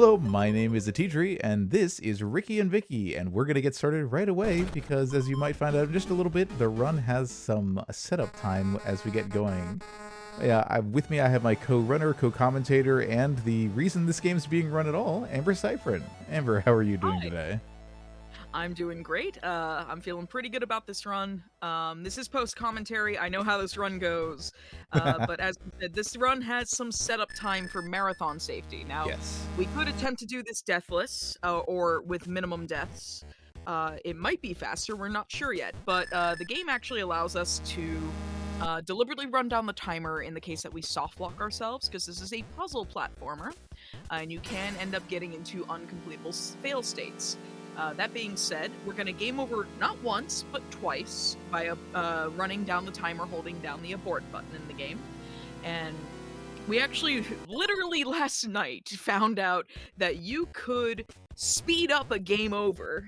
Hello, my name is Ateatree, and this is Rikki and Vikki, and we're going to get started right away because, as you might find out in just a little bit, the run has some setup time as we get going. Yeah, with me I have my co-runner, co-commentator, and the reason this game's being run at all, Amber Cyprin. Amber, how are you doing Hi. today? I'm doing great. I'm feeling pretty good about this run. This is post commentary. I know how this run goes. But as you said, this run has some setup time for marathon safety. Now, Yes. we could attempt to do this deathless or with minimum deaths. It might be faster. We're not sure yet. But the game actually allows us to deliberately run down the timer in the case that we soft lock ourselves, because this is a puzzle platformer, and you can end up getting into uncompletable fail states. That being said, we're going to game over not once, but twice by running down the timer, holding down the abort button in the game. And we actually, literally last night, found out that you could speed up a game over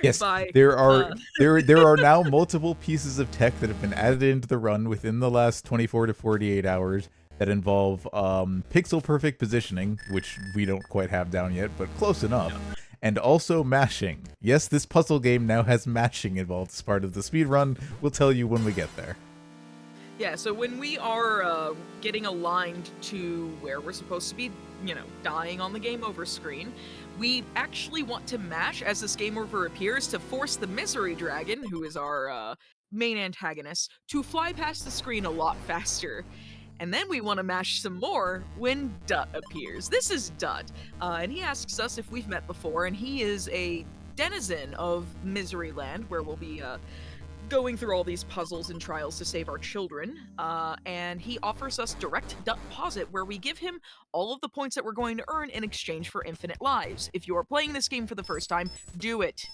Yes, by... there are there are now multiple pieces of tech that have been added into the run within the last 24 to 48 hours that involve pixel perfect positioning, which we don't quite have down yet, but close enough. Yeah. And also mashing. Yes, this puzzle game now has mashing involved as part of the speed run. We'll tell you when we get there. Yeah, so when we are getting aligned to where we're supposed to be, dying on the game over screen, we actually want to mash as this game over appears to force the Misery Dragon, who is our main antagonist, to fly past the screen a lot faster. And then we want to mash some more when Dut appears. This is Dut, and he asks us if we've met before, and he is a denizen of Misery Land, where we'll be going through all these puzzles and trials to save our children, and he offers us direct Dut deposit, where we give him all of the points that we're going to earn in exchange for infinite lives. If you are playing this game for the first time, do it.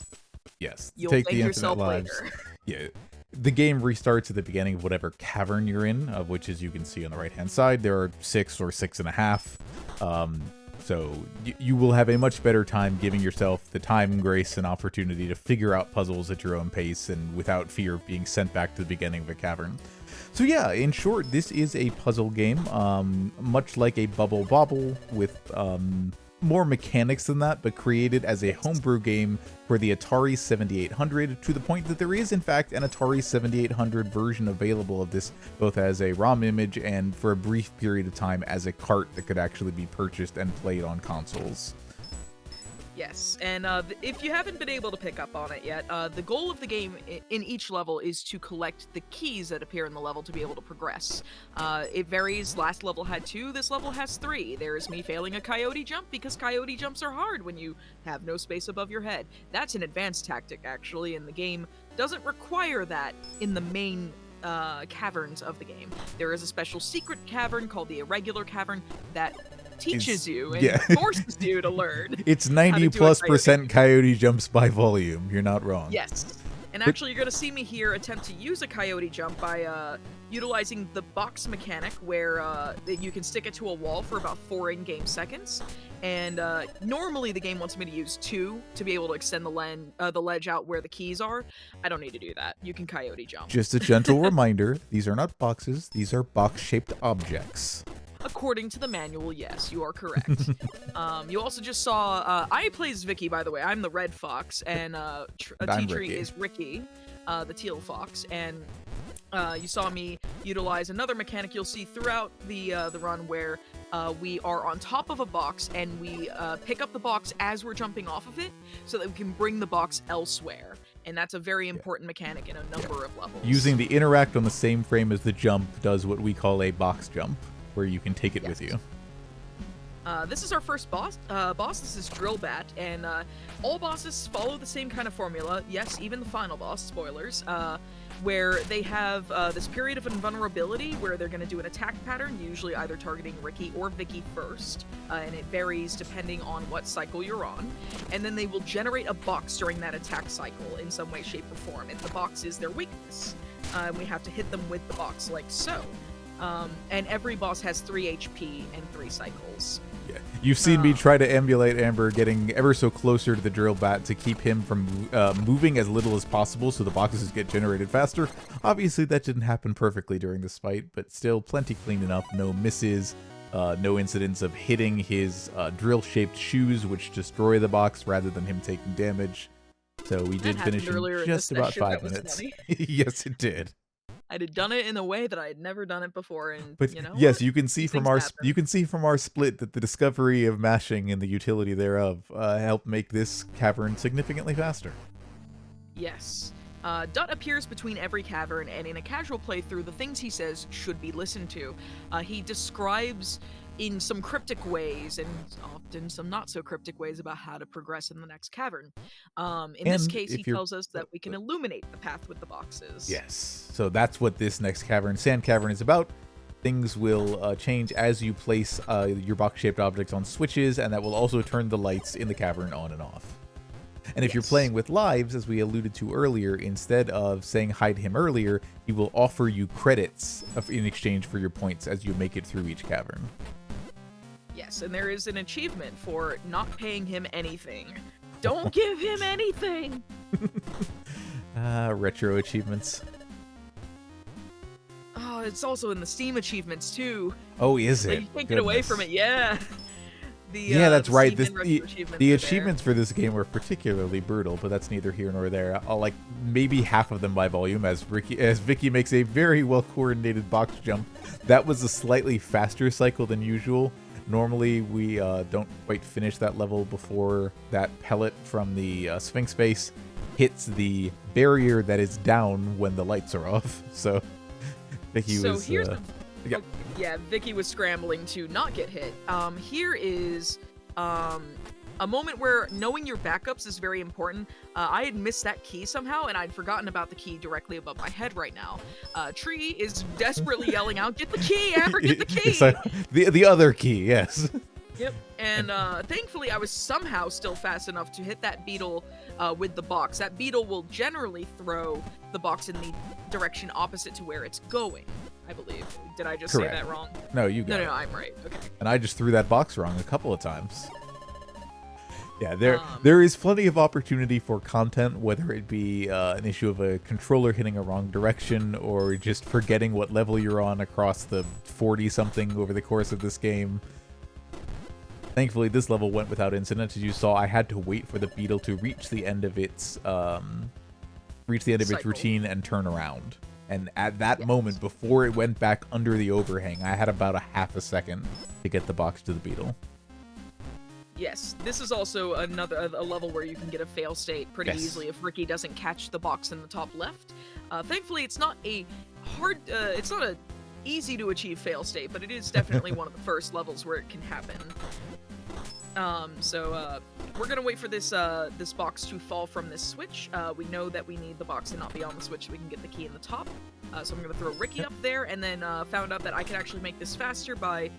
Yes, You'll take thank the infinite yourself lives. later. Yeah. The game restarts at the beginning of whatever cavern you're in, of which, as you can see on the right-hand side, there are 6 or 6.5. So you will have a much better time giving yourself the time, grace, and opportunity to figure out puzzles at your own pace and without fear of being sent back to the beginning of a cavern. So yeah, in short, this is a puzzle game, much like a Bubble Bobble, with more mechanics than that, but created as a homebrew game for the Atari 7800, to the point that there is in fact an Atari 7800 version available of this, both as a ROM image and for a brief period of time as a cart that could actually be purchased and played on consoles. Yes, and if you haven't been able to pick up on it yet, the goal of the game in each level is to collect the keys that appear in the level to be able to progress. It varies. Last level had 2, this level has 3. There's me failing a coyote jump because coyote jumps are hard when you have no space above your head. That's an advanced tactic, actually, and the game doesn't require that in the main caverns of the game. There is a special secret cavern called the Irregular Cavern that teaches you and forces you to learn. It's 90+% coyote jumps by volume. You're not wrong. Yes. And actually, you're going to see me here attempt to use a coyote jump by utilizing the box mechanic, where you can stick it to a wall for about 4 in-game seconds. And normally the game wants me to use 2 to be able to extend the ledge out where the keys are. I don't need to do that. You can coyote jump. Just a gentle reminder, these are not boxes, these are box-shaped objects. According to the manual, yes, you are correct. You also just saw, I play as Vikki, by the way. I'm the red fox, and Ateatree is Rikki, the teal fox. And you saw me utilize another mechanic you'll see throughout the run, where we are on top of a box, and we pick up the box as we're jumping off of it, so that we can bring the box elsewhere. And that's a very important mechanic in a number of levels. Using the interact on the same frame as the jump does what we call a box jump, where you can take it with you. This is our first boss. This is Drillbat, and all bosses follow the same kind of formula. Yes, even the final boss, spoilers, where they have this period of invulnerability where they're going to do an attack pattern, usually either targeting Rikki or Vikki first, and it varies depending on what cycle you're on. And then they will generate a box during that attack cycle in some way, shape, or form, and the box is their weakness. We have to hit them with the box like so. And every boss has 3 HP and 3 cycles. Yeah, you've seen me try to emulate Amber, getting ever so closer to the drill bat to keep him from moving as little as possible so the boxes get generated faster. Obviously, that didn't happen perfectly during this fight, but still plenty clean enough. No misses, No incidents of hitting his drill-shaped shoes, which destroy the box rather than him taking damage. So we did finish in just about 5 minutes. Yes, it did. I'd had done it in a way that I had never done it before, and But you know yes, what? you can see from our split that the discovery of mashing and the utility thereof helped make this cavern significantly faster. Yes. Dut appears between every cavern, and in a casual playthrough, the things he says should be listened to. He describes in some cryptic ways, and often some not so cryptic ways, about how to progress in the next cavern. In this case, he tells us that we can illuminate the path with the boxes. Yes. So that's what this next cavern, Sand Cavern, is about. Things will change as you place your box-shaped objects on switches, and that will also turn the lights in the cavern on and off. And if you're playing with lives, as we alluded to earlier, instead of saying hi to him earlier, he will offer you credits in exchange for your points as you make it through each cavern. Yes, and there is an achievement for not paying him anything. Don't give him anything! Retro achievements. Oh, it's also in the Steam achievements, too. Oh, is it? Like, you can't get away from it, yeah. Yeah, that's right. The achievements for this game were particularly brutal, but that's neither here nor there. Like maybe half of them by volume, as Vicky makes a very well coordinated box jump. That was a slightly faster cycle than usual. Normally, we don't quite finish that level before that pellet from the Sphinx base hits the barrier that is down when the lights are off. So Vicky was. Yeah, Vicky was scrambling to not get hit. Here is a moment where knowing your backups is very important. I had missed that key somehow, and I'd forgotten about the key directly above my head right now. Tree is desperately yelling out, "Get the key, Amber, get the key!" Like the other key, yes. Yep, and thankfully I was somehow still fast enough to hit that beetle with the box. That beetle will generally throw the box in the direction opposite to where it's going, I believe. Did I just say that wrong? No, you got it. No, I'm right. Okay. And I just threw that box wrong a couple of times. Yeah, there is plenty of opportunity for content, whether it be an issue of a controller hitting a wrong direction or just forgetting what level you're on across the 40-something over the course of this game. Thankfully, this level went without incident. As you saw, I had to wait for the beetle to reach the end of its routine and turn around. And at that moment, before it went back under the overhang, I had about a half a second to get the box to the beetle. Yes, this is also a level where you can get a fail state pretty easily if Rikki doesn't catch the box in the top left. Thankfully, it's not a easy to achieve fail state, but it is definitely one of the first levels where it can happen. We're gonna wait for this box to fall from this switch. We know that we need the box to not be on the switch so we can get the key in the top. So I'm gonna throw Rikki up there, and then found out that I could actually make this faster by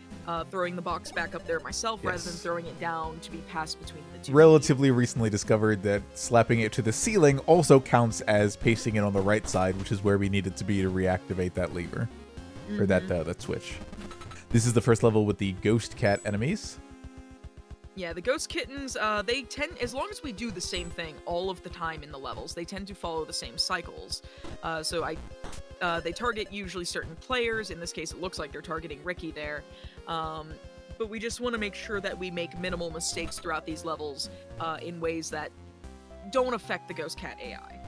throwing the box back up there myself rather than throwing it down to be passed between the two. Relatively recently discovered that slapping it to the ceiling also counts as pasting it on the right side, which is where we needed to be to reactivate that lever, or that switch. This is the first level with the ghost cat enemies. Yeah, the ghost kittens, they tend, as long as we do the same thing all of the time in the levels, they tend to follow the same cycles. They target usually certain players. In this case, it looks like they're targeting Rikki there. But we just want to make sure that we make minimal mistakes throughout these levels in ways that don't affect the ghost cat AI.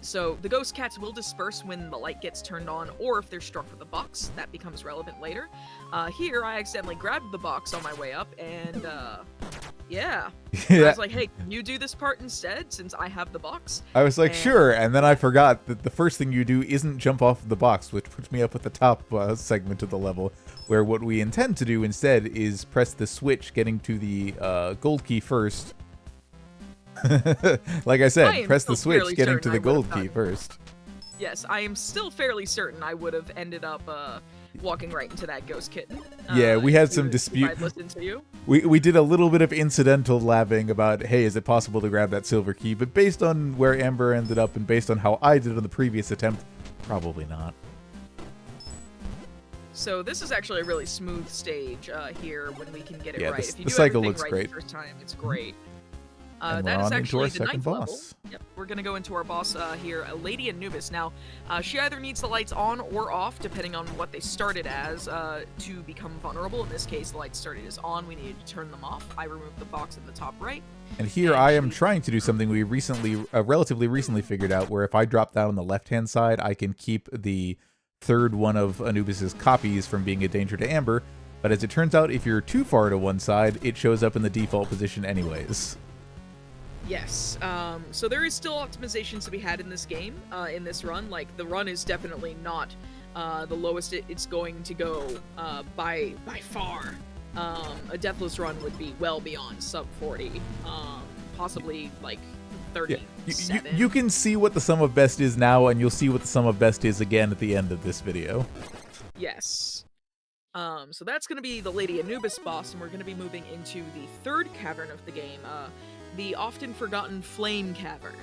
So the ghost cats will disperse when the light gets turned on, or if they're struck with a box. That becomes relevant later. Here, I accidentally grabbed the box on my way up, and I was like, hey, can you do this part instead, since I have the box? I was like, sure, and then I forgot that the first thing you do isn't jump off the box, which puts me up at the top segment of the level, where what we intend to do instead is press the switch, getting to the gold key first. Like I said, press the switch, getting to the gold key first. Yes, I am still fairly certain I would have ended up walking right into that ghost kitten. Yeah, we had some dispute. I'd listen to you. We did a little bit of incidental labbing about, hey, is it possible to grab that silver key? But based on where Amber ended up and based on how I did on the previous attempt, probably not. So this is actually a really smooth stage here when we can get it right. If you The do cycle everything looks right great. the first time, it's great. And we're that is on into actually our the second 9th level. boss. Yep, we're gonna go into our boss here, Lady Anubis. Now, she either needs the lights on or off, depending on what they started as, to become vulnerable. In this case, the lights started as on. We needed to turn them off. I removed the box in the top right. And here I am trying to do something we relatively recently figured out, where if I drop down on the left-hand side, I can keep the third one of Anubis's copies from being a danger to Amber. But as it turns out, if you're too far to one side, it shows up in the default position anyways. Yes, so there is still optimizations to be had in this game, in this run. Like, the run is definitely not the lowest it's going to go by far. A deathless run would be well beyond sub 40, possibly like 37. Yeah. You can see what the sum of best is now, and you'll see what the sum of best is again at the end of this video. Yes. So that's going to be the Lady Anubis boss, and we're going to be moving into the third cavern of the game, the often forgotten Flame Cavern.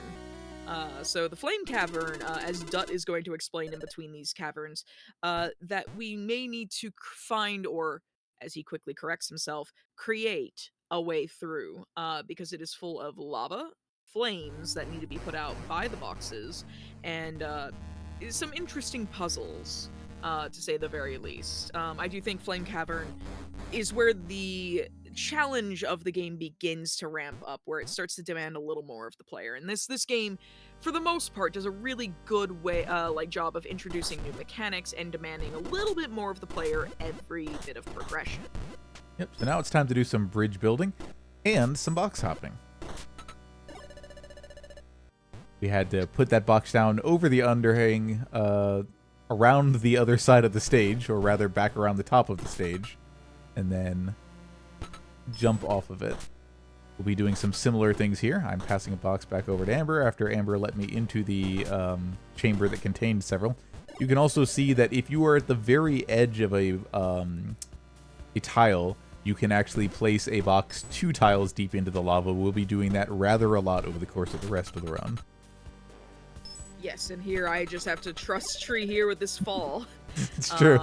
So the Flame Cavern, as Dutt is going to explain in between these caverns, that we may need to find, or as he quickly corrects himself, create a way through, because it is full of lava, flames that need to be put out by the boxes, and some interesting puzzles, to say the very least. I do think Flame Cavern is where the challenge of the game begins to ramp up, where it starts to demand a little more of the player. And this game, for the most part, does a really good job of introducing new mechanics and demanding a little bit more of the player every bit of progression. Yep, so now it's time to do some bridge building and some box hopping. We had to put that box down over the underhang, around the other side of the stage, or rather back around the top of the stage, and then jump off of it. We'll be doing some similar things here. I'm passing a box back over to Amber after Amber let me into the chamber that contained several. You can also see that if you are at the very edge of a tile, you can actually place a box 2 tiles deep into the lava. We'll be doing that rather a lot over the course of the rest of the run. Yes, and here I just have to trust tree here with this fall. It's true.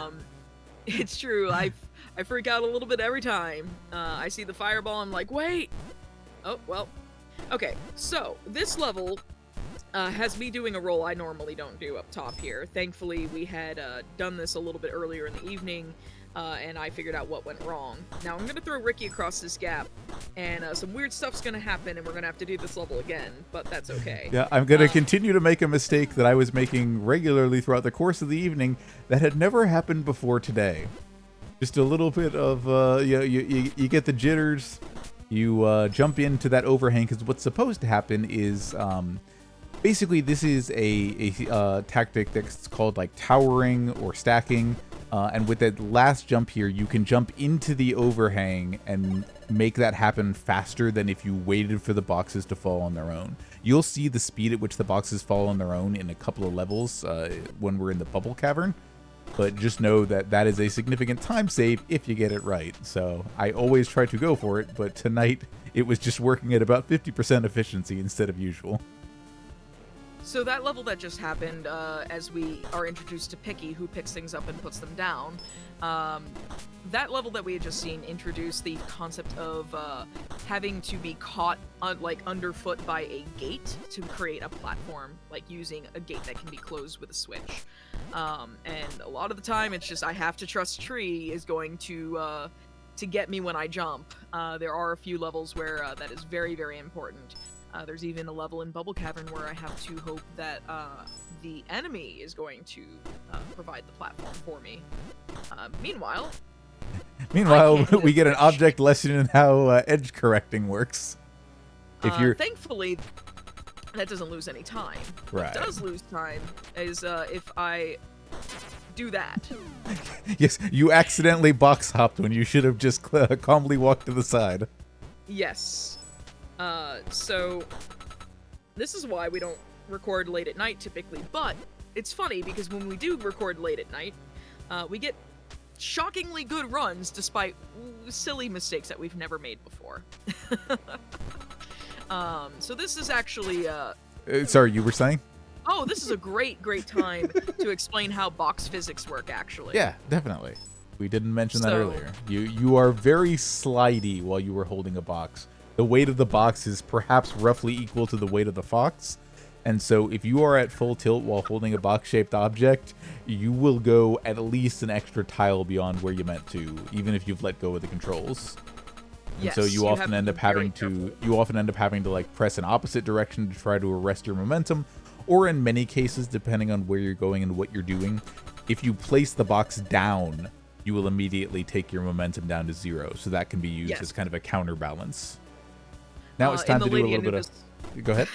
It's true. I freak out a little bit every time. I see the fireball, I'm like, wait! Oh, well. Okay, so this level has me doing a roll I normally don't do up top here. Thankfully, we had done this a little bit earlier in the evening, and I figured out what went wrong. Now, I'm going to throw Rikki across this gap, and some weird stuff's going to happen, and we're going to have to do this level again, but that's okay. Yeah, I'm going to continue to make a mistake that I was making regularly throughout the course of the evening that had never happened before today. Just a little bit of, you get the jitters, you jump into that overhang, because what's supposed to happen is, basically this is a tactic that's called like towering or stacking, and with that last jump here, you can jump into the overhang and make that happen faster than if you waited for the boxes to fall on their own. You'll see the speed at which the boxes fall on their own in a couple of levels when we're in the bubble cavern. But just know that that is a significant time save if you get it right. So I always try to go for it, but tonight it was just working at about 50% efficiency instead of usual. So that level that just happened, as we are introduced to Picky, who picks things up and puts them down, that level that we had just seen introduced the concept of having to be caught underfoot by a gate to create a platform, like using a gate that can be closed with a switch. And a lot of the time, it's just I have to trust tree is going to get me when I jump. There are a few levels where that is very, very important. There's even a level in Bubble Cavern where I have to hope that the enemy is going to provide the platform for me. Meanwhile, we get an object lesson in how edge correcting works. If you're thankfully, that doesn't lose any time. Right. What does lose time is if I do that. Yes, you accidentally box hopped when you should have just calmly walked to the side. Yes. So this is why we don't record late at night typically, but it's funny because when we do record late at night, we get shockingly good runs despite silly mistakes that we've never made before. So this is actually sorry, you were saying? Oh, this is a great time to explain how box physics work, actually. Yeah, definitely. We didn't mention that earlier. You are very slidey while you were holding a box. The weight of the box is perhaps roughly equal to the weight of the fox. And so if you are at full tilt while holding a box-shaped object, you will go at least an extra tile beyond where you meant to, even if you've let go of the controls. And Yes, so you often have end to up be having very to like press an opposite direction to try to arrest your momentum, or in many cases, depending on where you're going and what you're doing, if you place the box down, you will immediately take your momentum down to 0. So that can be used as kind of a counterbalance. Now it's time to do a little bit of... Go ahead.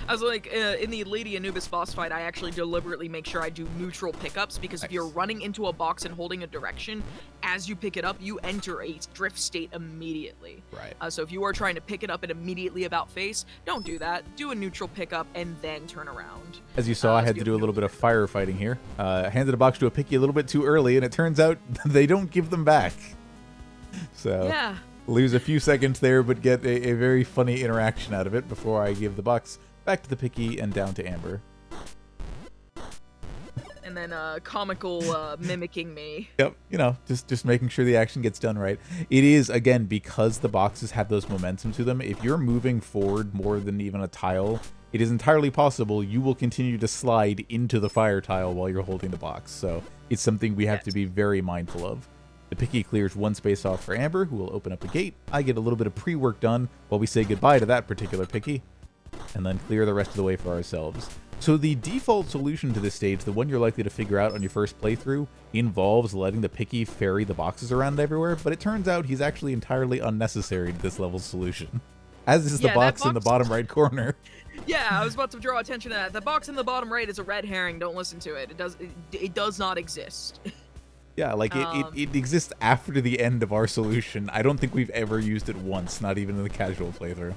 I was like, in the Lady Anubis boss fight, I actually deliberately make sure I do neutral pickups, because if you're running into a box and holding a direction, as you pick it up, you enter a drift state immediately. Right. So if you are trying to pick it up and immediately about face, don't do that. Do a neutral pickup and then turn around. As you saw, I had to do a little bit of firefighting here. Handed a box to a picky a little bit too early, and it turns out they don't give them back. So... Yeah. Lose a few seconds there, but get a very funny interaction out of it before I give the box back to the picky and down to Amber. And then comical mimicking me. Yep, you know, just making sure the action gets done right. It is, again, because the boxes have those momentum to them, if you're moving forward more than even a tile, it is entirely possible you will continue to slide into the fire tile while you're holding the box. So it's something we have to be very mindful of. The picky clears one space off for Amber, who will open up a gate. I get a little bit of pre-work done while we say goodbye to that particular picky, and then clear the rest of the way for ourselves. So the default solution to this stage, the one you're likely to figure out on your first playthrough, involves letting the picky ferry the boxes around everywhere, but it turns out he's actually entirely unnecessary to this level's solution. As is the box in the bottom right corner. Yeah, I was about to draw attention to that. The box in the bottom right is a red herring. Don't listen to it. It does not exist. Yeah, like it exists after the end of our solution. I don't think we've ever used it once, not even in the casual playthrough.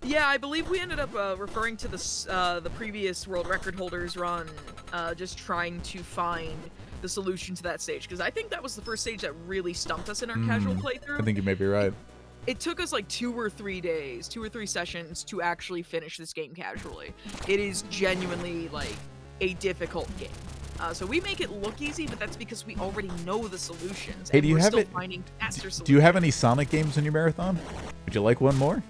Yeah, I believe we ended up referring to the previous world record holders run, just trying to find the solution to that stage, because I think that was the first stage that really stumped us in our casual playthrough. I think you may be right. It took us like 2 or 3 days, 2 or 3 sessions to actually finish this game casually. It is genuinely like a difficult game. So we make it look easy, but that's because we already know the solutions. Hey, and we're still finding faster solutions. Do you have any Sonic games in your marathon? Would you like one more?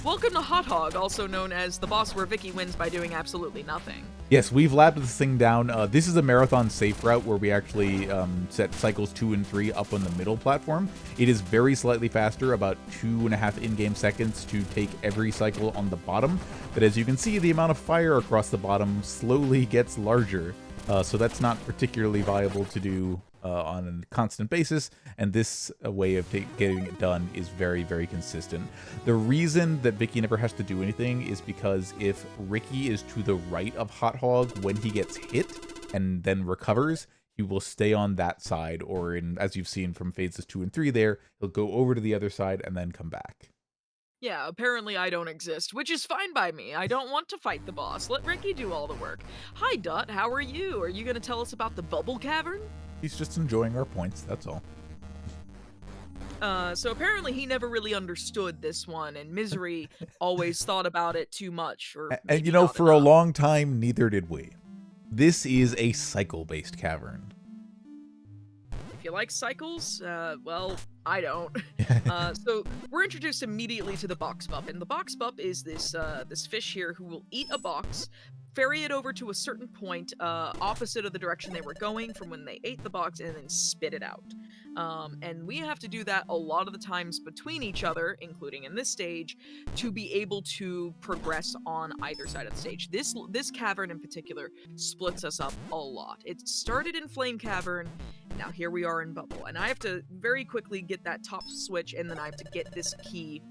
Welcome to Hedgehog, also known as the boss where Vicky wins by doing absolutely nothing. Yes, we've labbed this thing down. This is a marathon safe route where we actually set cycles 2 and 3 up on the middle platform. It is very slightly faster, about 2.5 in-game seconds to take every cycle on the bottom. But as you can see, the amount of fire across the bottom slowly gets larger. So that's not particularly viable to do on a constant basis, and this way of getting it done is very, very consistent. The reason that Vicky never has to do anything is because if Rikki is to the right of Hedgehog when he gets hit and then recovers, he will stay on that side, or as you've seen from phases 2 and 3 there, he'll go over to the other side and then come back. Yeah, apparently I don't exist, which is fine by me. I don't want to fight the boss. Let Rikki do all the work. Hi, Dot. How are you? Are you going to tell us about the Bubble Cavern? He's just enjoying our points, that's all. So apparently he never really understood this one, and Misery always thought about it too much. And you know, for a long time, neither did we. This is a cycle-based cavern. If you like cycles, well, I don't. So we're introduced immediately to the box bup, and the box bup is this this fish here who will eat a box, ferry it over to a certain point opposite of the direction they were going from when they ate the box, and then spit it out. And we have to do that a lot of the times between each other, including in this stage, to be able to progress on either side of the stage. This cavern in particular splits us up a lot. It started in Flame Cavern, now here we are in Bubble, and I have to very quickly get that top switch, and then I have to get this key.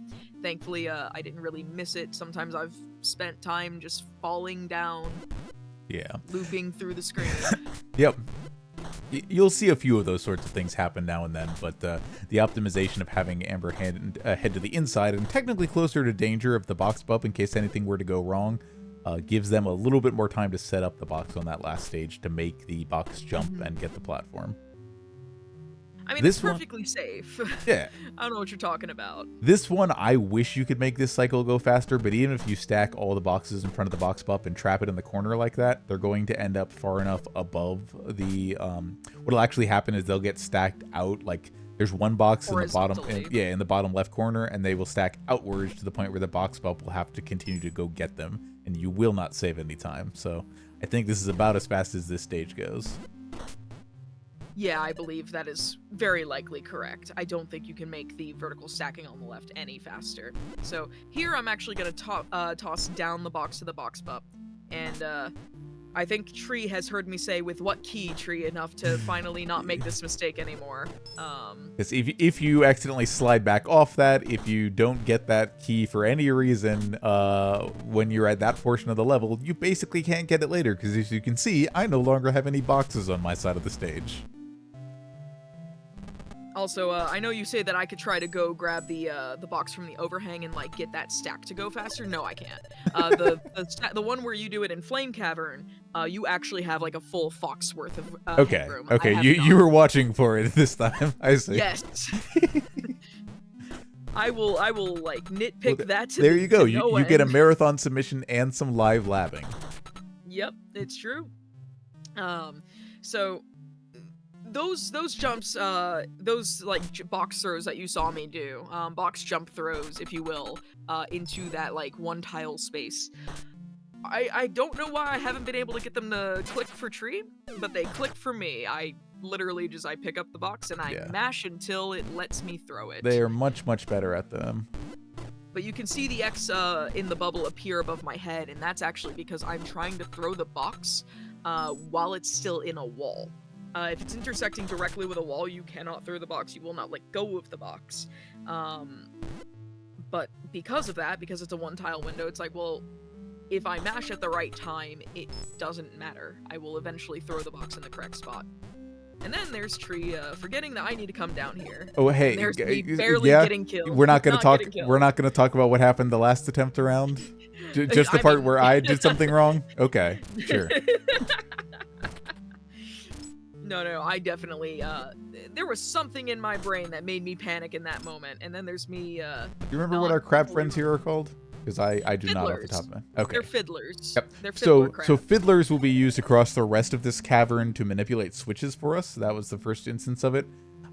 Thankfully, I didn't really miss it. Sometimes I've spent time just falling down, looping through the screen. Yep. You'll see a few of those sorts of things happen now and then, but the optimization of having Amber head to the inside and technically closer to danger of the box bup in case anything were to go wrong gives them a little bit more time to set up the box on that last stage to make the box jump and get the platform. I mean, it's perfectly safe. Yeah. I don't know what you're talking about. This one, I wish you could make this cycle go faster, but even if you stack all the boxes in front of the box bup and trap it in the corner like that, they're going to end up far enough above the... what'll actually happen is they'll get stacked out like There's one box in the bottom, horizontally. in the bottom left corner, and they will stack outwards to the point where the box bump will have to continue to go get them, and you will not save any time. So I think this is about as fast as this stage goes. Yeah, I believe that is very likely correct. I don't think you can make the vertical stacking on the left any faster. So here I'm actually going to toss down the box to the box bump, and I think Tree has heard me say with what key, Tree, enough to finally not make this mistake anymore. Because if you accidentally slide back off that, if you don't get that key for any reason when you're at that portion of the level, you basically can't get it later, because as you can see, I no longer have any boxes on my side of the stage. Also, I know you say that I could try to go grab the box from the overhang and like get that stack to go faster. No, I can't. The one where you do it in Flame Cavern, you actually have like a full fox worth of headroom. Okay, you were watching for it this time. I see. Yes. I will like nitpick that. There you go. You get a marathon submission and some live labbing. Yep, it's true. So those jumps, those like box throws that you saw me do, box jump throws, if you will, into that like one tile space. I don't know why I haven't been able to get them to click for Tree, but they click for me. I literally just pick up the box and I mash until it lets me throw it. They are much better at them. But you can see the X in the bubble appear above my head, and that's actually because I'm trying to throw the box while it's still in a wall. If it's intersecting directly with a wall, you cannot throw the box. You will not let go of the box. But because of that, because it's a one-tile window, it's like, well, if I mash at the right time, it doesn't matter. I will eventually throw the box in the correct spot. And then there's Tree forgetting that I need to come down here. Oh, hey, and there's me barely getting killed. We're not going to talk. We're not going to talk about what happened the last attempt around. Just the part where I did something wrong. Okay, sure. No, I definitely, there was something in my brain that made me panic in that moment, and then there's me, you remember what our crab friends here are called? Because I do not off the top of my head. Okay. They're fiddlers. Yep. They're fiddler crabs. So fiddlers will be used across the rest of this cavern to manipulate switches for us. That was the first instance of it.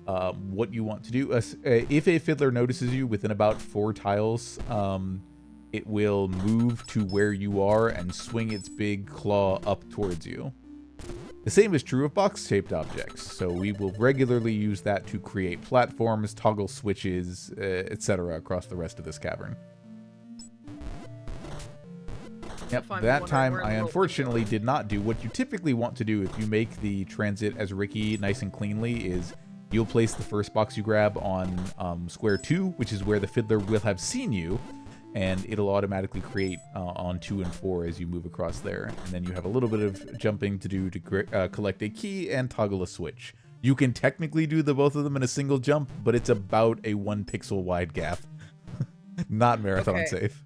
What you want to do, if a fiddler notices you within about 4 tiles, it will move to where you are and swing its big claw up towards you. The same is true of box-shaped objects, so we will regularly use that to create platforms, toggle switches, etc. across the rest of this cavern. Yep, that time I unfortunately did not do what you typically want to do if you make the transit as Rikki nice and cleanly is you'll place the first box you grab on square 2, which is where the fiddler will have seen you, and it'll automatically create on 2 and 4 as you move across there. And then you have a little bit of jumping to do to collect a key and toggle a switch. You can technically do both of them in a single jump, but it's about a 1 pixel wide gap. Not marathon safe.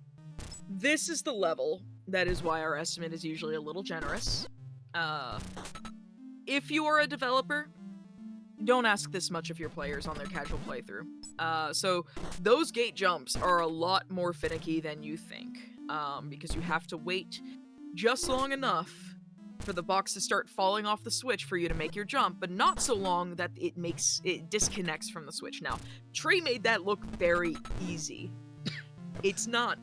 This is the level. That is why our estimate is usually a little generous. If you are a developer, don't ask this much of your players on their casual playthrough. So those gate jumps are a lot more finicky than you think, because you have to wait just long enough for the box to start falling off the switch for you to make your jump, but not so long that it disconnects from the switch. Now, Trey made that look very easy. It's not.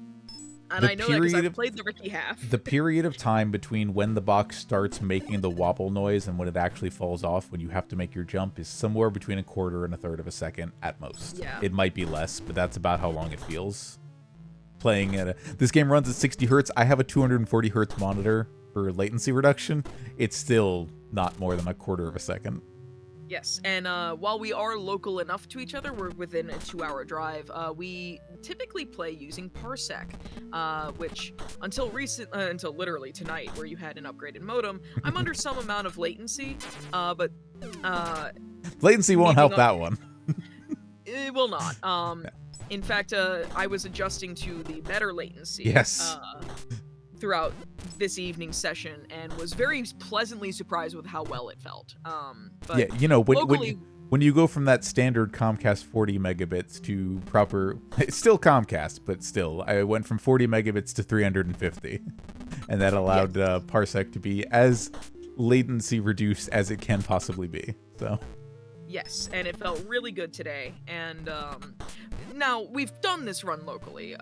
And I know that because I've played the Rikki half. The period of time between when the box starts making the wobble noise and when it actually falls off when you have to make your jump is somewhere between 1/4 and 1/3 of a second at most. Yeah. It might be less, but that's about how long it feels. Playing at this game runs at 60 hertz. I have a 240 hertz monitor for latency reduction. It's still not more than 1/4 of a second. Yes, and while we are local enough to each other, we're within a 2-hour drive, we typically play using Parsec, which until literally tonight, where you had an upgraded modem, I'm under some amount of latency, but latency won't help that one. It will not. In fact, I was adjusting to the better latency. Yes. Throughout this evening's session, and was very pleasantly surprised with how well it felt. But yeah, you know, when you go from that standard Comcast 40 megabits to proper, it's still Comcast, but still, I went from 40 megabits to 350, and that allowed Parsec to be as latency reduced as it can possibly be. So Yes, and it felt really good today. And now we've done this run locally.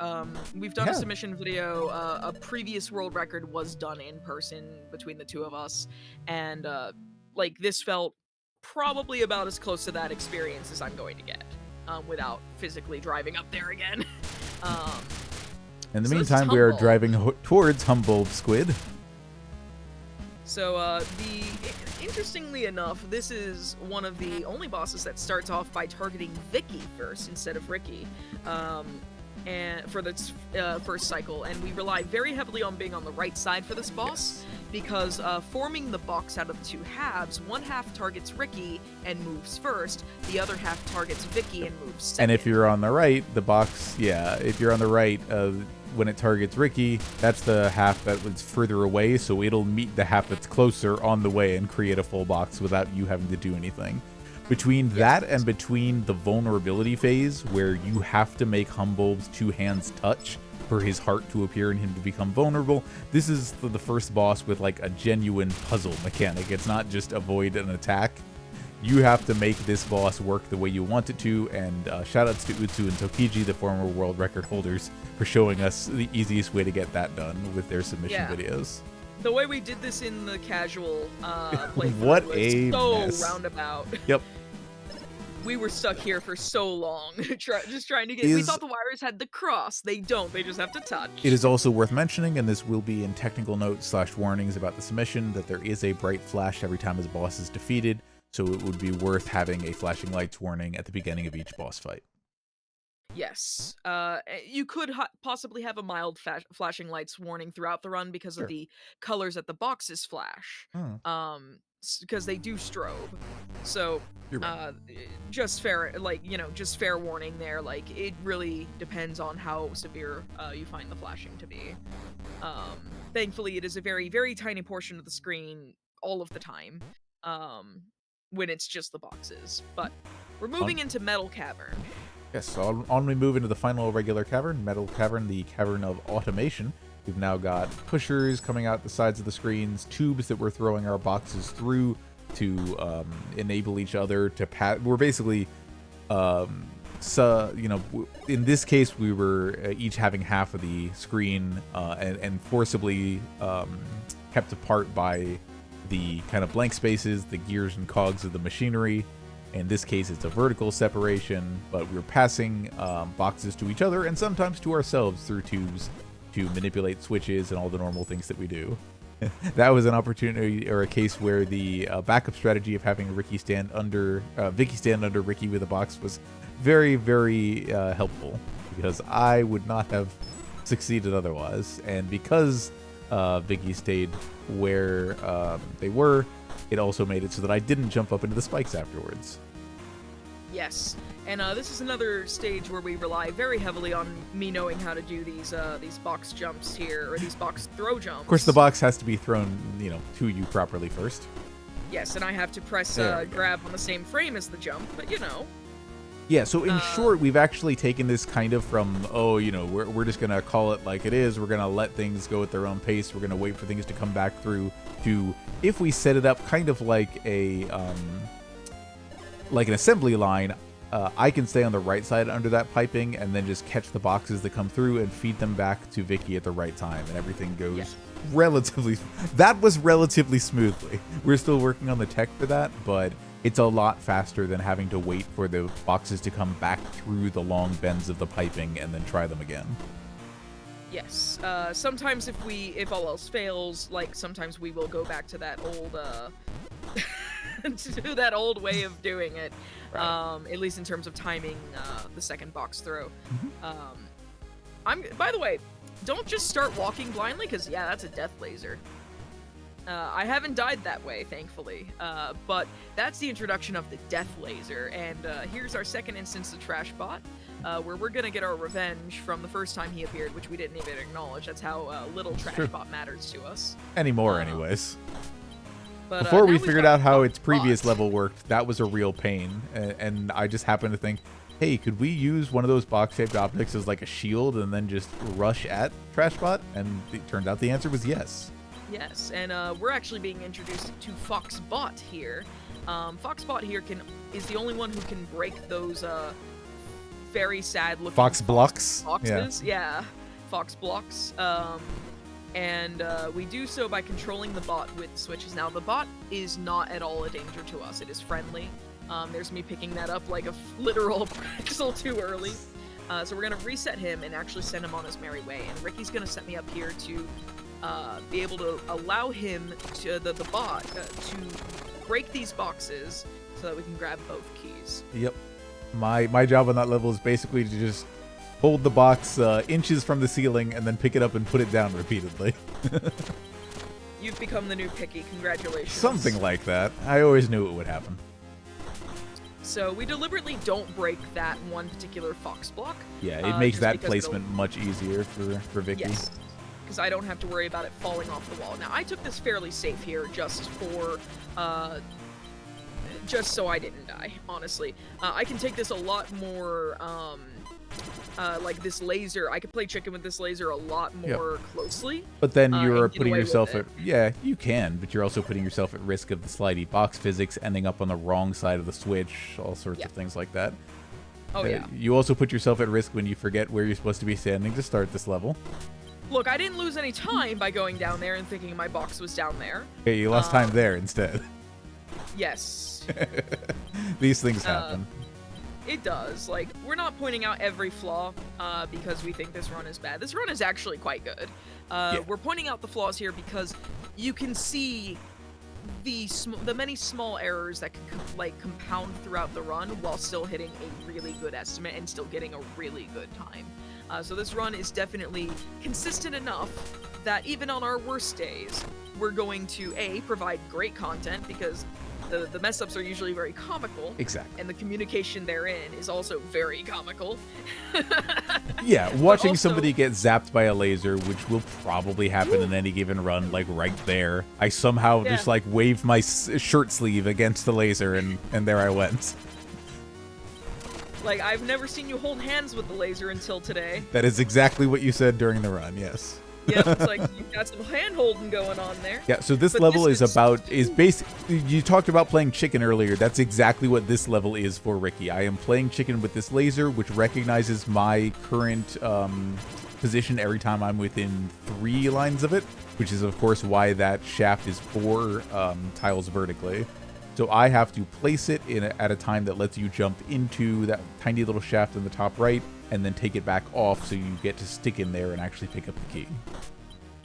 We've done a Yeah. submission video. A previous world record was done in person between the two of us, and like this felt probably about as close to that experience as I'm going to get, without physically driving up there again. um, In the So this is meantime, we are Humboldt. driving towards Humboldt Squid. So, interestingly enough, this is one of the only bosses that starts off by targeting Vikki first instead of Rikki, and for the first cycle, and we rely very heavily on being on the right side for this boss, because forming the box out of the two halves, one half targets Rikki and moves first, the other half targets Vikki and moves second. And if you're on the right, the box, if you're on the right, when it targets Rikki, that's the half that was further away, so it'll meet the half that's closer on the way and create a full box without you having to do anything. Between that and between the vulnerability phase, where you have to make Humboldt's two hands touch for his heart to appear and him to become vulnerable, this is the first boss with like a genuine puzzle mechanic. It's not just avoid an attack. You have to make this boss work the way you want it to, and shoutouts to Utsu and Tokiji, the former world record holders, for showing us the easiest way to get that done with their submission videos. The way we did this in the casual playthrough What was a so mess. roundabout. Yep. We were stuck here for so long, just trying to get. We thought the wires had the cross. They don't. They just have to touch. It is also worth mentioning, and this will be in technical notes / warnings about the submission, that there is a bright flash every time his boss is defeated, so it would be worth having a flashing lights warning at the beginning of each boss fight. Yes. You could possibly have a mild flashing lights warning throughout the run because of the colors that the boxes flash. Because they do strobe. So, just fair, just fair warning there. Like, it really depends on how severe you find the flashing to be. Thankfully, it is a very, very tiny portion of the screen all of the time. When it's just the boxes. But we're moving into Metal Cavern. Yes, so on we move into the final regular cavern, Metal Cavern, the Cavern of Automation. We've now got pushers coming out the sides of the screens, tubes that we're throwing our boxes through to enable each other to pass. We're basically, in this case, we were each having half of the screen and forcibly kept apart by the kind of blank spaces, the gears and cogs of the machinery. In this case, it's a vertical separation, but we're passing boxes to each other and sometimes to ourselves through tubes to manipulate switches and all the normal things that we do. That was an opportunity or a case where the backup strategy of having Vikki stand under Rikki with a box was very, very helpful, because I would not have succeeded otherwise. And because Vikki stayed where they were, it also made it so that I didn't jump up into the spikes afterwards. Yes, and this is another stage where we rely very heavily on me knowing how to do these box jumps here, or these box throw jumps. Of course, the box has to be thrown, to you properly first. Yes, and I have to press grab on the same frame as the jump, but Yeah, so in short, we've actually taken this kind of from, we're just going to call it like it is. We're going to let things go at their own pace. We're going to wait for things to come back through to, if we set it up kind of like like an assembly line, I can stay on the right side under that piping and then just catch the boxes that come through and feed them back to Vikki at the right time, and everything goes relatively smoothly. We're still working on the tech for that, but it's a lot faster than having to wait for the boxes to come back through the long bends of the piping and then try them again. Yes. Sometimes if all else fails, like sometimes we will go back to that old to that old way of doing it. Right. At least in terms of timing the second box throw. By the way, don't just start walking blindly, because that's a death laser. I haven't died that way, thankfully, but that's the introduction of the death laser, and here's our second instance of Trashbot, where we're gonna get our revenge from the first time he appeared, which we didn't even acknowledge. That's how little Trashbot matters to us. Anymore, anyways. But, before we figured out how its previous level worked, that was a real pain, and I just happened to think, hey, could we use one of those box-shaped objects as like a shield and then just rush at Trashbot? And it turned out the answer was yes. Yes, and we're actually being introduced to Foxbot here, Foxbot here is the only one who can break those very sad looking Fox blocks. boxes. Yeah, fox blocks. And we do so by controlling the bot with switches. Now the bot is not at all a danger to us. It is friendly. There's me picking that up like a literal pixel too early. So we're gonna reset him and actually send him on his merry way. And Ricky's gonna set me up here to be able to allow him to the bot to break these boxes so that we can grab both keys. Yep. My job on that level is basically to just hold the box inches from the ceiling and then pick it up and put it down repeatedly. You've become the new Picky. Congratulations. Something like that. I always knew it would happen. So we deliberately don't break that one particular fox block. Yeah, it makes that placement much easier for Vikki. Yes, because I don't have to worry about it falling off the wall. Now, I took this fairly safe here just for, just so I didn't die, honestly. I can take this a lot more, like this laser. I could play chicken with this laser a lot more closely. But then you're putting yourself at, yeah, you can, but you're also putting yourself at risk of the slidey box physics, ending up on the wrong side of the switch, all sorts of things like that. Oh, yeah. You also put yourself at risk when you forget where you're supposed to be standing to start this level. Look, I didn't lose any time by going down there and thinking my box was down there. Okay, you lost time there instead. Yes. These things happen. It does. Like, we're not pointing out every flaw because we think this run is bad. This run is actually quite good. We're pointing out the flaws here because you can see the many small errors that can compound throughout the run while still hitting a really good estimate and still getting a really good time. So this run is definitely consistent enough that even on our worst days, we're going to provide great content because the mess ups are usually very comical. Exactly. And the communication therein is also very comical. Yeah, watching somebody get zapped by a laser, which will probably happen in any given run, like right there. I somehow just like waved my shirt sleeve against the laser and there I went. Like, I've never seen you hold hands with the laser until today. That is exactly what you said during the run, yes. Yeah, it's like you've got some hand-holding going on there. Yeah, so this level is basically, you talked about playing chicken earlier. That's exactly what this level is for Rikki. I am playing chicken with this laser, which recognizes my current position every time I'm within 3 lines of it, which is, of course, why that shaft is 4 tiles vertically. So I have to place it at a time that lets you jump into that tiny little shaft in the top right, and then take it back off so you get to stick in there and actually pick up the key.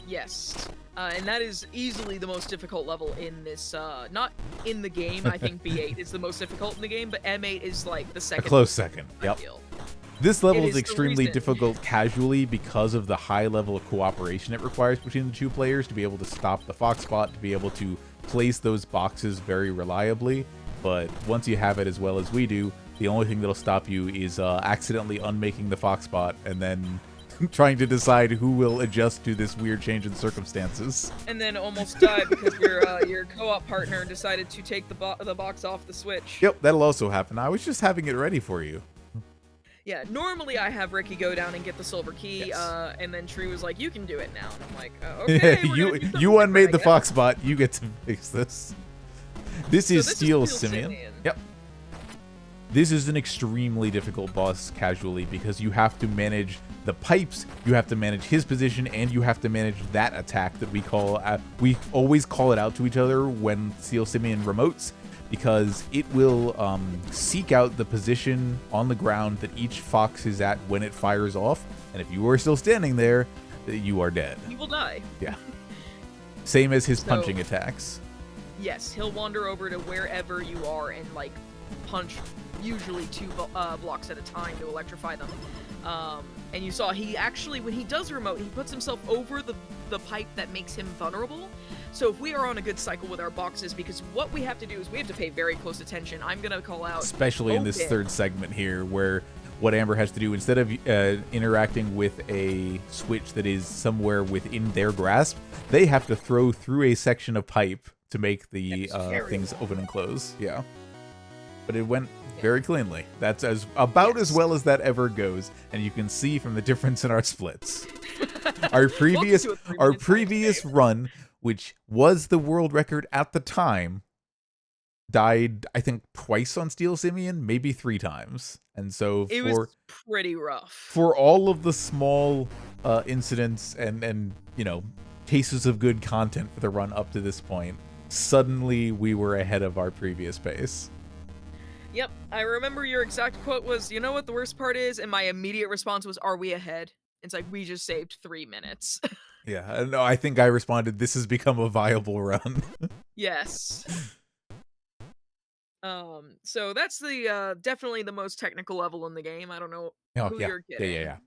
Yes. And that is easily the most difficult level in this, not in the game. I think B8 is the most difficult in the game, but M8 is like the second. A close second, yep. This level is extremely difficult casually because of the high level of cooperation it requires between the 2 players to be able to stop the Foxbot, to be able to place those boxes very reliably. But once you have it as well as we do, the only thing that'll stop you is accidentally unmaking the Foxbot and then trying to decide who will adjust to this weird change in circumstances. And then almost die because your co-op partner decided to take the box off the switch. Yep, that'll also happen. I was just having it ready for you. Yeah, normally I have Rikki go down and get the silver key, and then Tree was like, "You can do it now," and I'm like, "Okay." you unmade the Foxbot. You get to fix this. This is Steel Simeon. Yep. This is an extremely difficult boss casually because you have to manage the pipes, you have to manage his position, and you have to manage that attack that we always call it out to each other when Steel Simeon remotes, because it will seek out the position on the ground that each fox is at when it fires off, and if you are still standing there, you are dead. You will die. Yeah. Same as his punching attacks. Yes, he'll wander over to wherever you are and like punch usually 2 blocks at a time to electrify them. And you saw he actually, when he does remote, he puts himself over the pipe that makes him vulnerable. So if we are on a good cycle with our boxes, because what we have to do is we have to pay very close attention. I'm going to call out... Especially in this third segment here, where what Amber has to do, instead of interacting with a switch that is somewhere within their grasp, they have to throw through a section of pipe to make the things open and close. Yeah. But it went very cleanly. That's about as well as that ever goes, and you can see from the difference in our splits. Our previous run, which was the world record at the time, died, I think, twice on Steel Simeon, maybe 3 times. And so It was pretty rough. for all of the small incidents and cases of good content for the run up to this point, suddenly we were ahead of our previous pace. Yep, I remember your exact quote was, "You know what the worst part is?" And my immediate response was, "Are we ahead?" It's like, we just saved 3 minutes. Yeah, no, I think I responded, "This has become a viable run." Yes. So that's the definitely the most technical level in the game. I don't know Oh, who yeah. you're getting. Yeah.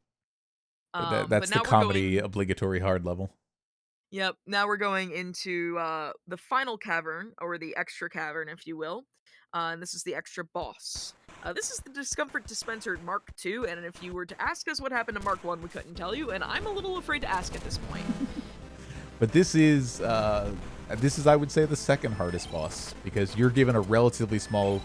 But That's the now we're comedy going. obligatory hard level. Yep. Now we're going into the final cavern, or the extra cavern, if you will. And this is the extra boss. This is the Discomfort Dispenser Mark II, and if you were to ask us what happened to Mark I, we couldn't tell you, and I'm a little afraid to ask at this point. But this is, I would say, the second hardest boss, because you're given a relatively small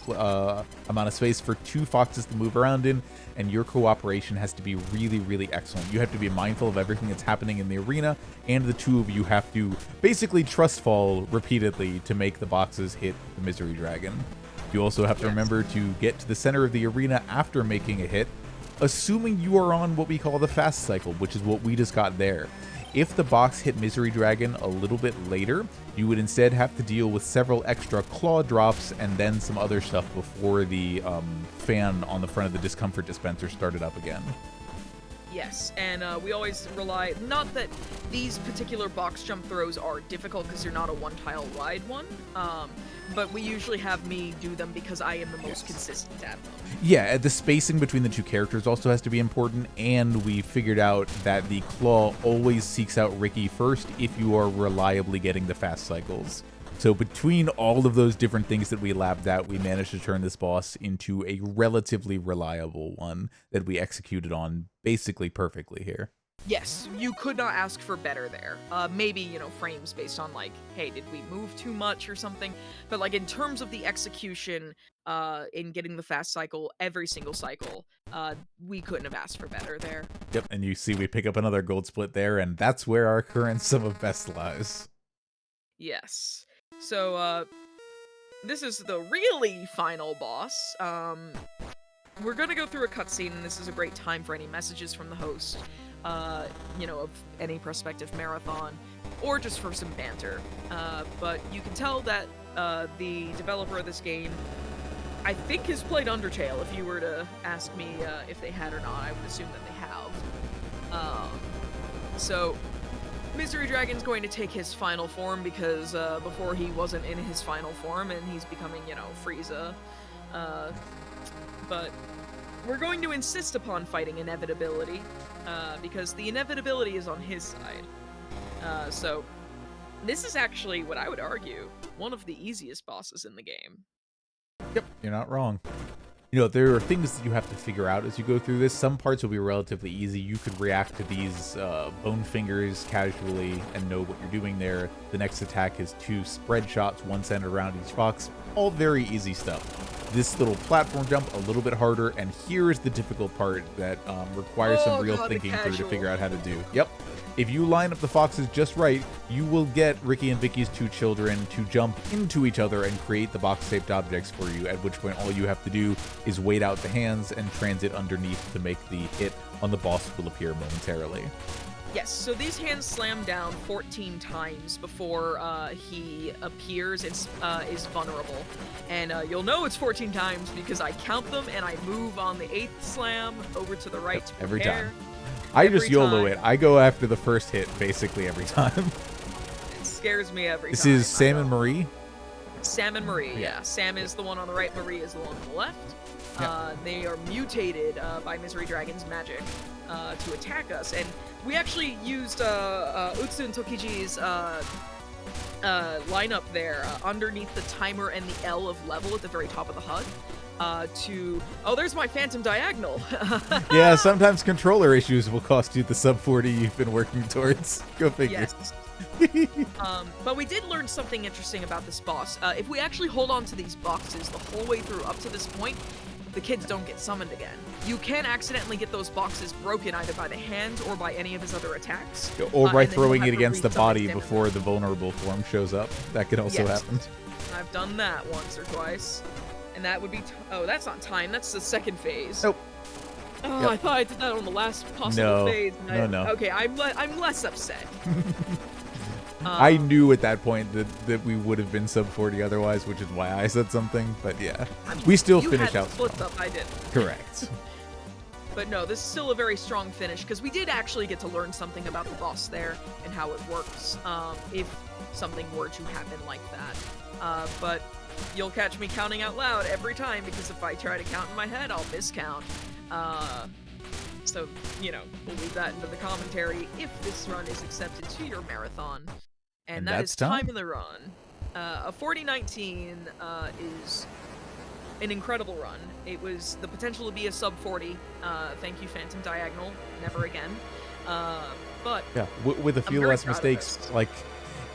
amount of space for 2 foxes to move around in, and your cooperation has to be really, really excellent. You have to be mindful of everything that's happening in the arena, and the 2 of you have to basically trust fall repeatedly to make the boxes hit the Misery Dragon. You also have to remember to get to the center of the arena after making a hit, assuming you are on what we call the fast cycle, which is what we just got there. If the box hit Misery Dragon a little bit later, you would instead have to deal with several extra claw drops and then some other stuff before the fan on the front of the Discomfort Dispenser started up again. Yes, and we always rely, not that these particular box jump throws are difficult because you're not a one-tile wide one, but we usually have me do them because I am the most consistent at them. Yeah, the spacing between the 2 characters also has to be important, and we figured out that the claw always seeks out Rikki first if you are reliably getting the fast cycles. So between all of those different things that we labbed out, we managed to turn this boss into a relatively reliable one that we executed on basically perfectly here. Yes, you could not ask for better there. Maybe, frames based on like, hey, did we move too much or something? But like in terms of the execution, in getting the fast cycle every single cycle, we couldn't have asked for better there. Yep, and you see we pick up another gold split there, and that's where our current sum of best lies. Yes. So, this is the really final boss. We're gonna go through a cutscene, and this is a great time for any messages from the host, of any prospective marathon, or just for some banter. But you can tell that the developer of this game, I think, has played Undertale. If you were to ask me if they had or not, I would assume that they have. So Misery Dragon's going to take his final form because before he wasn't in his final form, and he's becoming, Frieza. But we're going to insist upon fighting inevitability because the inevitability is on his side. So this is actually, what I would argue, one of the easiest bosses in the game. Yep, you're not wrong. There are things that you have to figure out as you go through this. Some parts will be relatively easy. You could react to these bone fingers casually and know what you're doing there. The next attack is 2 spread shots, 1 centered around each fox. All very easy stuff. This little platform jump, a little bit harder, and here is the difficult part that requires some real thinking through to figure out how to do. Yep. If you line up the foxes just right, you will get Rikki and Vikki's 2 children to jump into each other and create the box-shaped objects for you, at which point all you have to do is wait out the hands and transit underneath to make the hit on the boss will appear momentarily. Yes, so these hands slam down 14 times before he appears and is vulnerable. And you'll know it's 14 times because I count them and I move on the 8th slam over to the right to every prepare. time. I just YOLO it. I go after the first hit basically every time. It scares me every time. This is Sam and Marie? Sam and Marie, yeah. Sam is the one on the right, Marie is the one on the left. Yep. They are mutated by Misery Dragon's magic to attack us. And we actually used Utsu and Tokiji's lineup there underneath the timer and the L of level at the very top of the HUD. Oh, there's my Phantom Diagonal. Yeah, sometimes controller issues will cost you the sub 40 you've been working towards. Go figure. Yes. But we did learn something interesting about this boss. If we actually hold on to these boxes the whole way through up to this point, the kids don't get summoned again. You can accidentally get those boxes broken either by the hands or by any of his other attacks. Or by throwing it against the body before the vulnerable form shows up. That can also happen. I've done that once or twice. And that would be... oh, that's not time. That's the second phase. Nope. Oh, Yep. I thought I did that on the last possible phase. No. Okay, I'm less upset. I knew at that point that we would have been sub 40 otherwise, which is why I said something. But yeah, we still finish out strong. Up, I did. Correct. But no, this is still a very strong finish because we did actually get to learn something about the boss there and how it works if something were to happen like that. But you'll catch me counting out loud every time because if I try to count in my head, I'll miscount. So, you know, we'll leave that into the commentary if this run is accepted to your marathon. And that is time of the run. A 4019 is an incredible run. It was the potential to be a sub 40. Thank you, Phantom Diagonal. Never again. But yeah, with a few less mistakes, like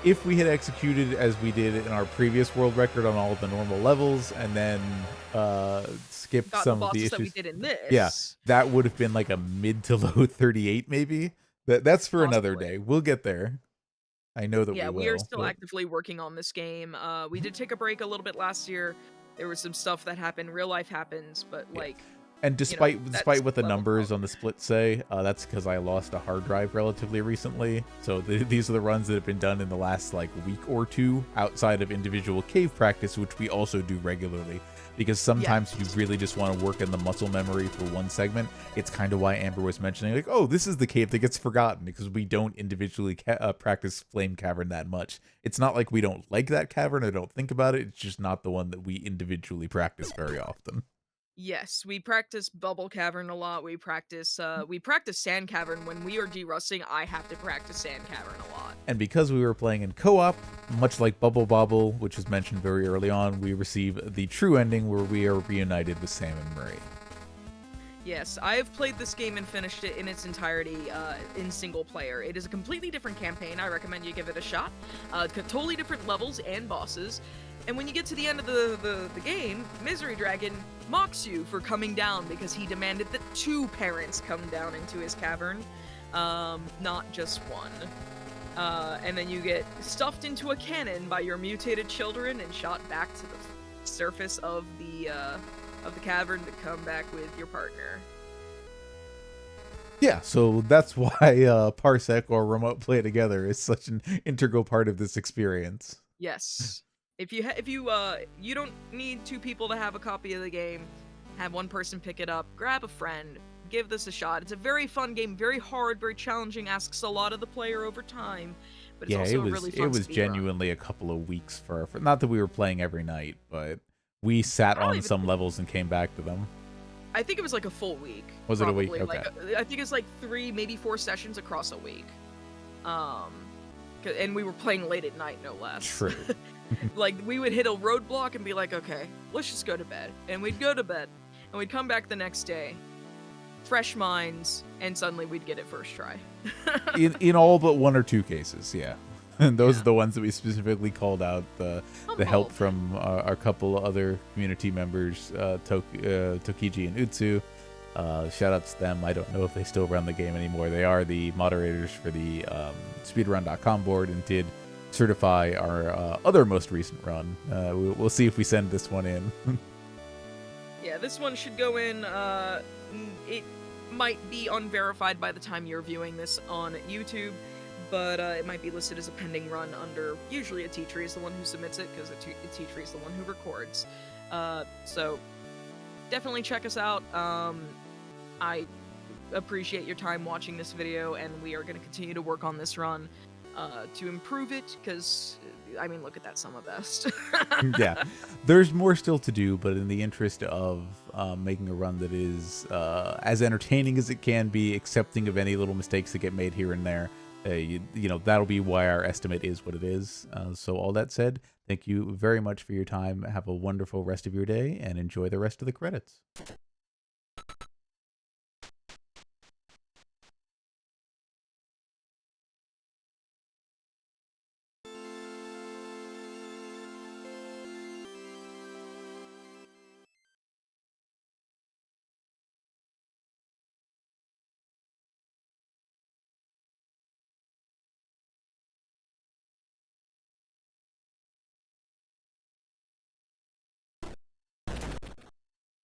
if we had executed as we did in our previous world record on all of the normal levels, and then skipped some of the issues that we did in this, yeah, that would have been like a mid to low 38, maybe. That's for another day. We'll get there. I know that we will. We are still actively working on this game. We did take a break a little bit last year. There was some stuff that happened. Real life happens, but like. And despite what the numbers on the split say, that's because I lost a hard drive relatively recently. So these are the runs that have been done in the last like week or two outside of individual cave practice, which we also do regularly. Because sometimes you really just want to work in the muscle memory for one segment. It's kind of why Amber was mentioning, like, oh, this is the cave that gets forgotten, because we don't individually practice Flame Cavern that much. It's not like we don't like that cavern or don't think about it. It's just not the one that we individually practice very often. Yes, we practice Bubble Cavern a lot. We practice Sand Cavern. When we are derusting, I have to practice Sand Cavern a lot. And because we were playing in co-op, much like Bubble Bobble, which was mentioned very early on, we receive the true ending where we are reunited with Sam and Marie. Yes, I have played this game and finished it in its entirety in single player. It is a completely different campaign. I recommend you give it a shot. Totally different levels and bosses. And when you get to the end of the game, Misery Dragon mocks you for coming down because he demanded that 2 parents come down into his cavern, not just one. And then you get stuffed into a cannon by your mutated children and shot back to the surface of the cavern to come back with your partner. Yeah, so that's why Parsec or remote play together is such an integral part of this experience. Yes. If you don't need 2 people to have a copy of the game, have one person pick it up, grab a friend, give this a shot. It's a very fun game, very hard, very challenging, asks a lot of the player over time, but it's also a really fun it was genuinely a couple of weeks for not that we were playing every night, but we sat on some levels and came back to them. I think it was like a full week. Was probably. It a week? Okay. I think it's like 3, maybe 4 sessions across a week. And we were playing late at night, no less. True. Like, we would hit a roadblock and be like, okay, let's just go to bed. And we'd go to bed, and we'd come back the next day, fresh minds, and suddenly we'd get it first try. in all but 1 or 2 cases, yeah. And those are the ones that we specifically called out, the help from our couple other community members, Tokiji and Utsu. Shout out to them. I don't know if they still run the game anymore. They are the moderators for the speedrun.com board and did certify our other most recent run. We'll see if we send this one in. Yeah, this one should go in. It might be unverified by the time you're viewing this on YouTube, but it might be listed as a pending run under, usually ateatree is the one who submits it, because ateatree is the one who records. So definitely check us out. I appreciate your time watching this video, and we are going to continue to work on this run to improve it, because, I mean, look at that summer best. Yeah, there's more still to do, but in the interest of making a run that is as entertaining as it can be, accepting of any little mistakes that get made here and there, you know, that'll be why our estimate is what it is. So all that said, thank you very much for your time. Have a wonderful rest of your day, and enjoy the rest of the credits.